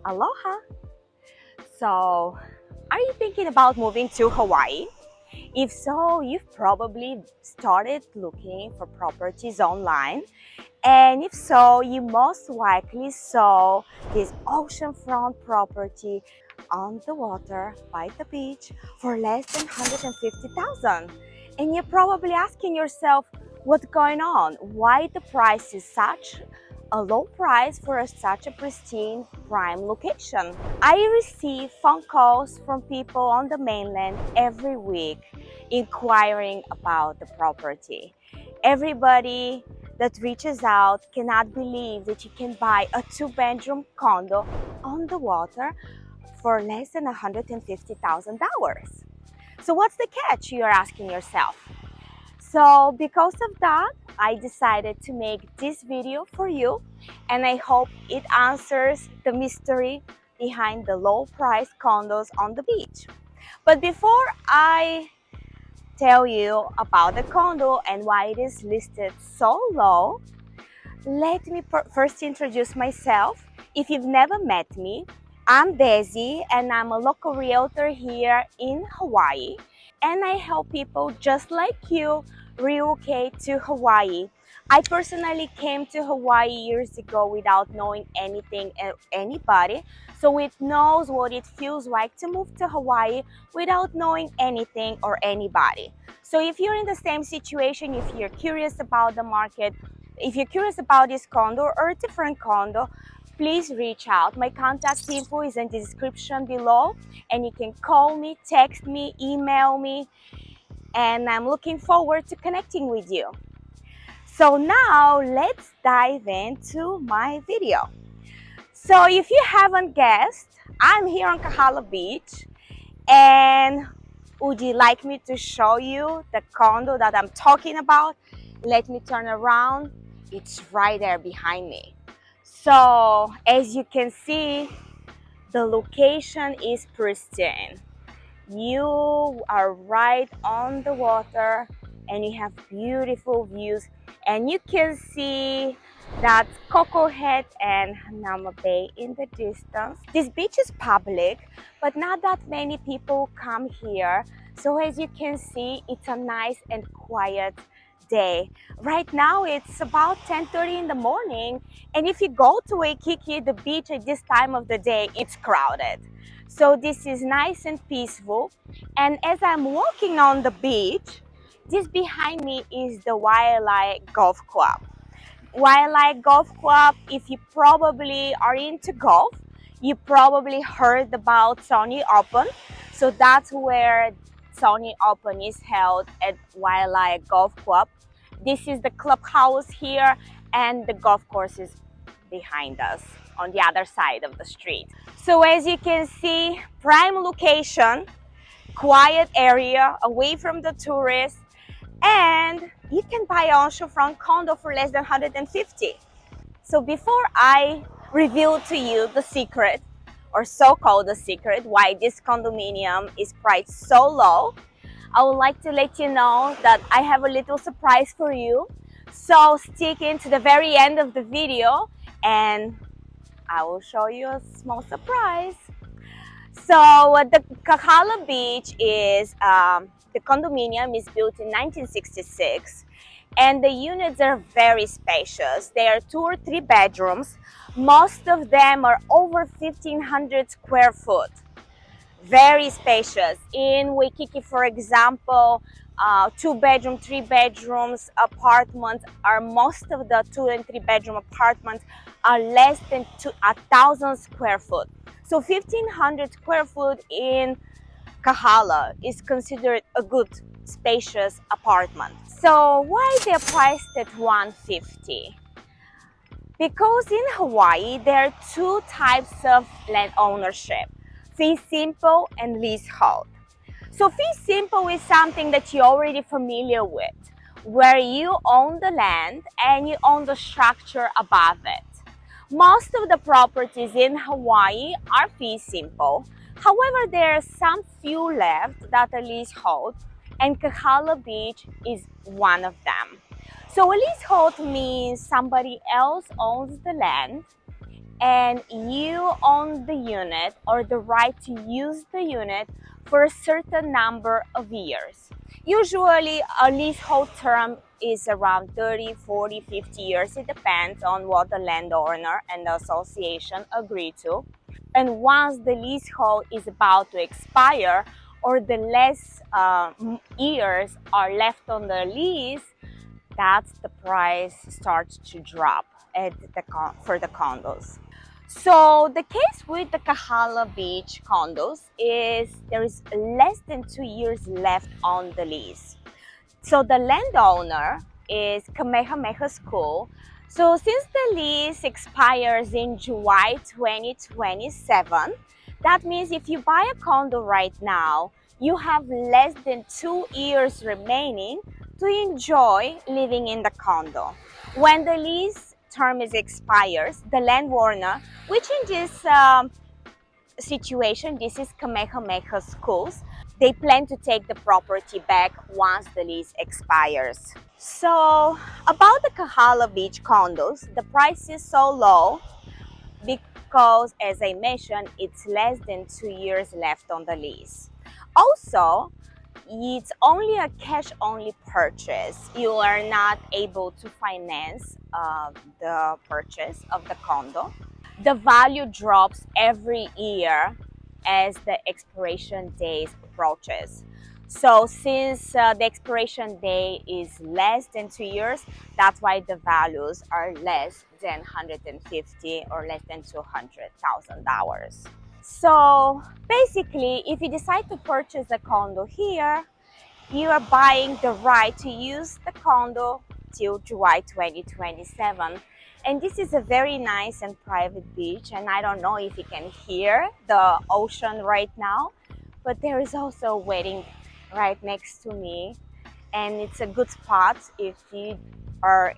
Aloha! So, are you thinking about moving to Hawaii? If so, you've probably started looking for properties online. And if so, you most likely saw this oceanfront property on the water by the beach for less than 150,000. And you're probably asking yourself, what's going on? Why the price is such a low price for such a pristine prime location? I receive phone calls from people on the mainland every week inquiring about the property. Everybody that reaches out cannot believe that you can buy a two-bedroom condo on the water for less than $150,000. So what's the catch, you're asking yourself? So because of that, I decided to make this video for you, and I hope it answers the mystery behind the low price condos on the beach. But before I tell you about the condo and why it is listed so low, let me first introduce myself. If you've never met me, I'm Desi and I'm a local realtor here in Hawaii, and I help people just like you relocate to Hawaii. I personally came to Hawaii years ago without knowing anything or anybody, so it knows what it feels like to move to Hawaii without knowing anything or anybody. So if you're in the same situation, if you're curious about the market, if you're curious about this condo or a different condo, please reach out. My contact info is in the description below, and you can call me, text me, email me, and I'm looking forward to connecting with you. So now let's dive into my video. So if you haven't guessed, I'm here on Kahala Beach, and would you like me to show you the condo that I'm talking about? Let me turn around. It's right there behind me. So as you can see, the location is pristine. You are right on the water and you have beautiful views, and you can see that Coco Head and Hanama Bay in the distance. This beach is public, but not that many people come here. So as you can see, it's a nice and quiet day. Right now it's about 10:30 in the morning, and if you go to Waikiki, the beach at this time of the day, it's crowded. So this is nice and peaceful. And as I'm walking on the beach, this behind me is the Waialae Golf Club. Waialae Golf Club, if you probably are into golf, you probably heard about Sony Open. So that's where Sony Open is held, at Waialae Golf Club. This is the clubhouse here, and the golf course is behind us on the other side of the street. So as you can see, prime location, quiet area, away from the tourists, and you can buy an oceanfront condo for less than 150. So before I reveal to you the secret, or so-called the secret, why this condominium is priced so low, I would like to let you know that I have a little surprise for you. So stick in to the very end of the video and I will show you a small surprise. So the Kahala Beach is, the condominium is built in 1966, and the units are very spacious. They are 2 or 3 bedrooms. Most of them are over 1,500 square foot. Very spacious. In Waikiki, for example, 2-bedroom, 3-bedrooms apartments are, most of the 2 and 3-bedroom apartments are less than 1,000 square foot. So 1,500 square foot in Kahala is considered a good spacious apartment. So why they're priced at 150? Because in Hawaii there are 2 types of land ownership: fee simple and leasehold. So fee simple is something that you're already familiar with, where you own the land and you own the structure above it. Most of the properties in Hawaii are fee simple. However, there are some few left that are leasehold, and Kahala Beach is one of them. So a leasehold means somebody else owns the land and you own the unit or the right to use the unit for a certain number of years. Usually a leasehold term is around 30, 40, 50 years. It depends on what the landowner and the association agree to. And once the leasehold is about to expire or the less years are left on the lease, that's the price starts to drop for the condos. So the case with the Kahala Beach condos is there is less than 2 years left on the lease. So the landowner is Kamehameha School. So since the lease expires in July 2027, that means if you buy a condo right now, you have less than 2 years remaining to enjoy living in the condo. When the lease term expires, the landowner, which in this situation, this is Kamehameha Schools, they plan to take the property back once the lease expires. So about the Kahala Beach condos, the price is so low because, as I mentioned, it's less than 2 years left on the lease. Also, it's only a cash-only purchase. You are not able to finance the purchase of the condo. The value drops every year as the expiration date approaches. So since the expiration date is less than 2 years, that's why the values are less than 150 or less than $200,000. So basically, if you decide to purchase a condo here, you are buying the right to use the condo till July 2027. And this is a very nice and private beach, and I don't know if you can hear the ocean right now, but there is also a wedding right next to me, and it's a good spot if you are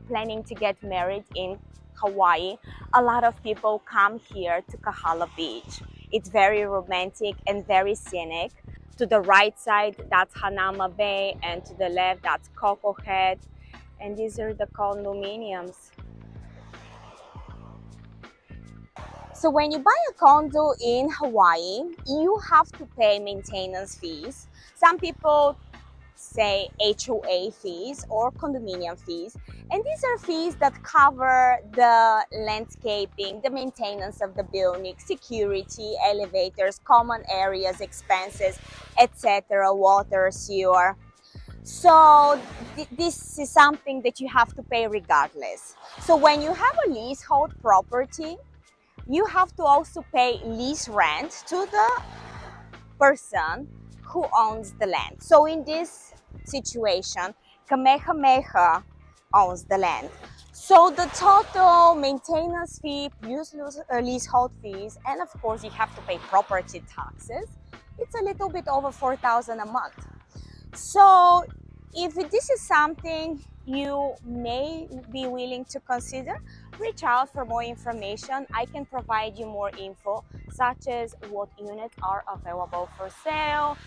planning to get married in Hawaii. A lot of people come here to Kahala Beach. It's very romantic and very scenic. To the right side, that's Hanama Bay, and to the left, that's Coco Head. And these are the condominiums. So when you buy a condo in Hawaii, you have to pay maintenance fees. Some people say HOA fees or condominium fees. And these are fees that cover the landscaping, the maintenance of the building, security, elevators, common areas, expenses, etc., water, sewer. So this is something that you have to pay regardless. So when you have a leasehold property, you have to also pay lease rent to the person who owns the land. So in this situation, Kamehameha owns the land. So the total maintenance fee plus leasehold fees, and of course you have to pay property taxes, it's a little bit over $4,000 a month. So if this is something you may be willing to consider, reach out for more information. I can provide you more info, such as what units are available for sale,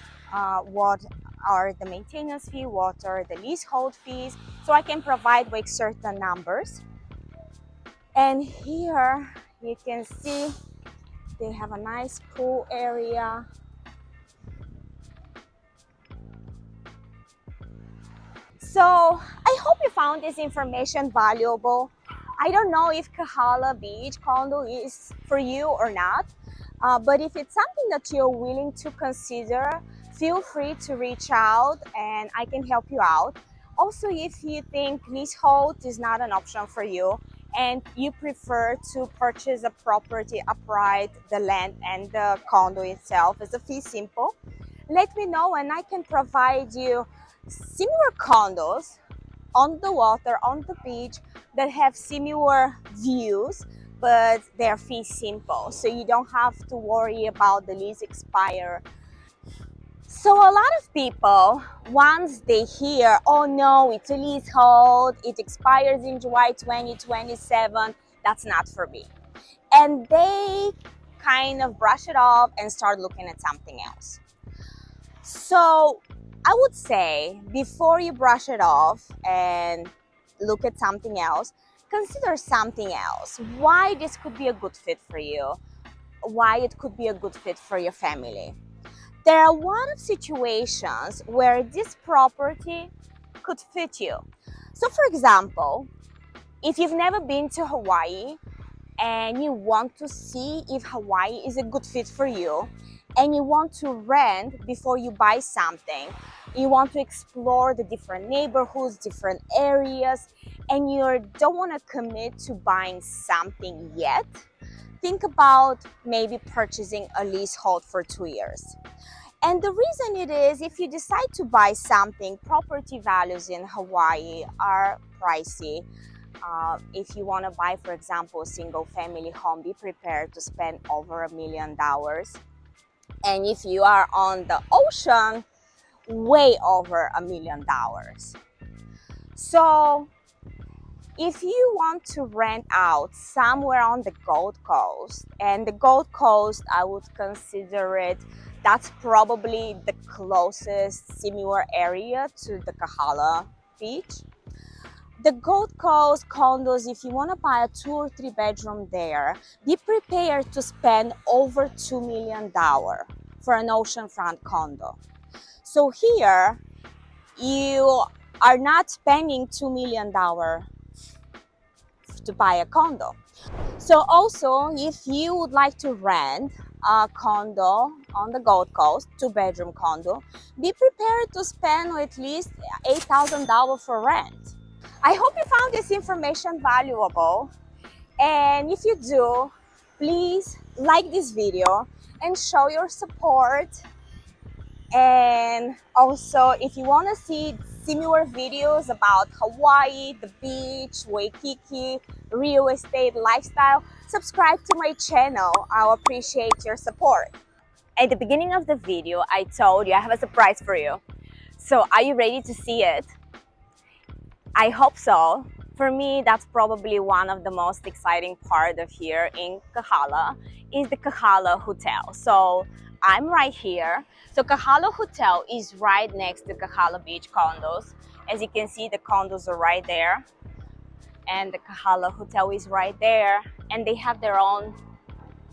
what are the maintenance fee, what are the leasehold fees. So I can provide with certain numbers. And here you can see they have a nice pool area. So I hope you found this information valuable. I don't know if Kahala Beach condo is for you or not, but if it's something that you're willing to consider, feel free to reach out and I can help you out. Also, if you think leasehold is not an option for you and you prefer to purchase a property upright, the land and the condo itself as a fee simple, let me know and I can provide you similar condos on the water, on the beach, that have similar views, but they're fee simple, so you don't have to worry about the lease expire. So a lot of people, once they hear, oh no, it's a leasehold, it expires in July 2027, that's not for me. And they kind of brush it off and start looking at something else. So I would say before you brush it off and look at something else, consider something else. Why this could be a good fit for you? Why it could be a good fit for your family? There are a lot of situations where this property could fit you. So for example, if you've never been to Hawaii and you want to see if Hawaii is a good fit for you, and you want to rent before you buy something, you want to explore the different neighborhoods, different areas, and you don't want to commit to buying something yet, think about maybe purchasing a leasehold for 2 years. And the reason it is, if you decide to buy something, property values in Hawaii are pricey. If you want to buy, for example, a single family home, be prepared to spend over $1 million. And if you are on the ocean, way over $1 million. So if you want to rent out somewhere on the Gold Coast, and the Gold Coast, I would consider it, that's probably the closest similar area to the Kahala Beach. The Gold Coast condos, if you want to buy a 2 or 3 bedroom there, be prepared to spend over $2 million for an oceanfront condo. So here, you are not spending $2 million to buy a condo. So also, if you would like to rent a condo on the Gold Coast, 2 bedroom condo, be prepared to spend at least $8,000 for rent. I hope you found this information valuable, and if you do, please like this video and show your support. And also, if you want to see similar videos about Hawaii, the beach, Waikiki, real estate, lifestyle, subscribe to my channel. I'll appreciate your support. At the beginning of the video, I told you I have a surprise for you. So are you ready to see it? I hope so. For me, that's probably one of the most exciting part of here in Kahala is the Kahala Hotel. So I'm right here. So Kahala Hotel is right next to Kahala Beach Condos. As you can see, the condos are right there, and the Kahala Hotel is right there, and they have their own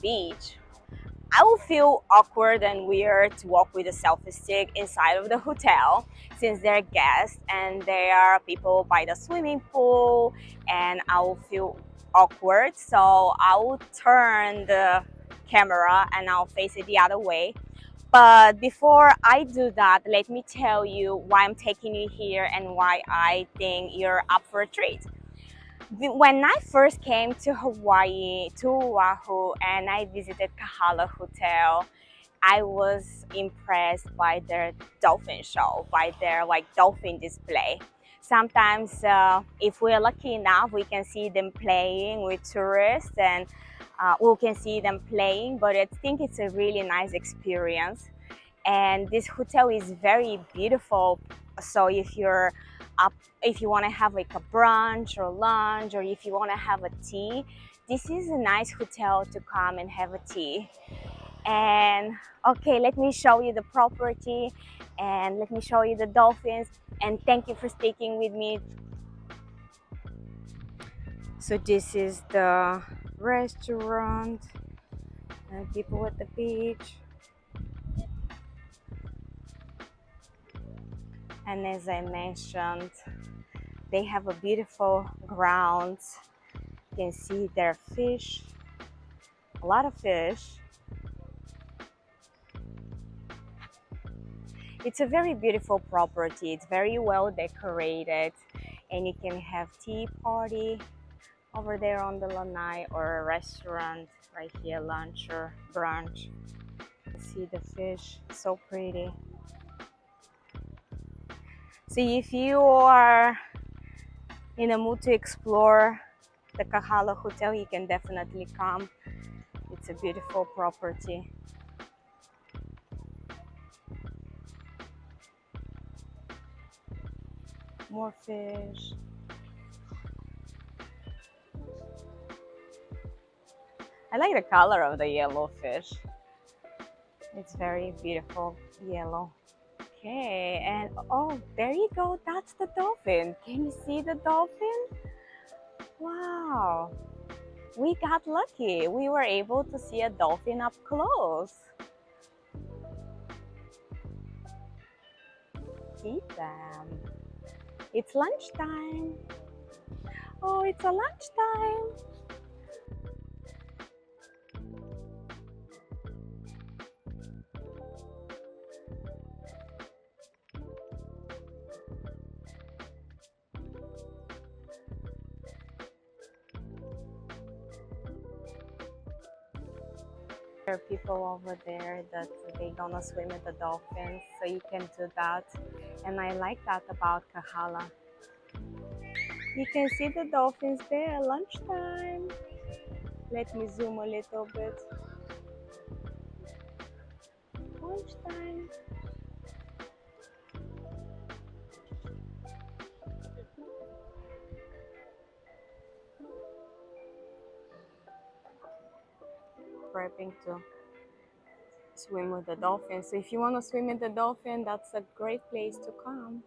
beach. I will feel awkward and weird to walk with a selfie stick inside of the hotel since they're guests and there are people by the swimming pool, and I will feel awkward. So I will turn the camera and I'll face it the other way. But before I do that, let me tell you why I'm taking you here and why I think you're up for a treat. When I first came to Hawaii, to Oahu, and I visited Kahala Hotel, I was impressed by their dolphin show, by their dolphin display. Sometimes, if we're lucky enough, we can see them playing with tourists, and we can see them playing, but I think it's a really nice experience. And this hotel is very beautiful. So if you want to have like a brunch or lunch, or if you want to have a tea, this is a nice hotel to come and have a tea. And okay, let me show you the property and let me show you the dolphins, and thank you for sticking with me. So this is the restaurant and people at the beach. And as I mentioned, they have a beautiful grounds. You can see their fish, a lot of fish. It's a very beautiful property. It's very well decorated, and you can have tea party over there on the lanai, or a restaurant right here, lunch or brunch. See the fish, so pretty. So if you are in a mood to explore the Kahala Hotel, you can definitely come. It's a beautiful property. More fish. I like the color of the yellow fish. It's very beautiful yellow. Okay, and oh, there you go. That's the dolphin. Can you see the dolphin? Wow, we got lucky. We were able to see a dolphin up close. Keep them. It's lunchtime. Oh, it's a lunchtime. There are people over there that they gonna swim with the dolphins, so you can do that. And I like that about Kahala. You can see the dolphins there at lunchtime. Let me zoom a little bit. Lunchtime. Prepping to swim with the dolphins. So if you want to swim with the dolphin, that's a great place to come.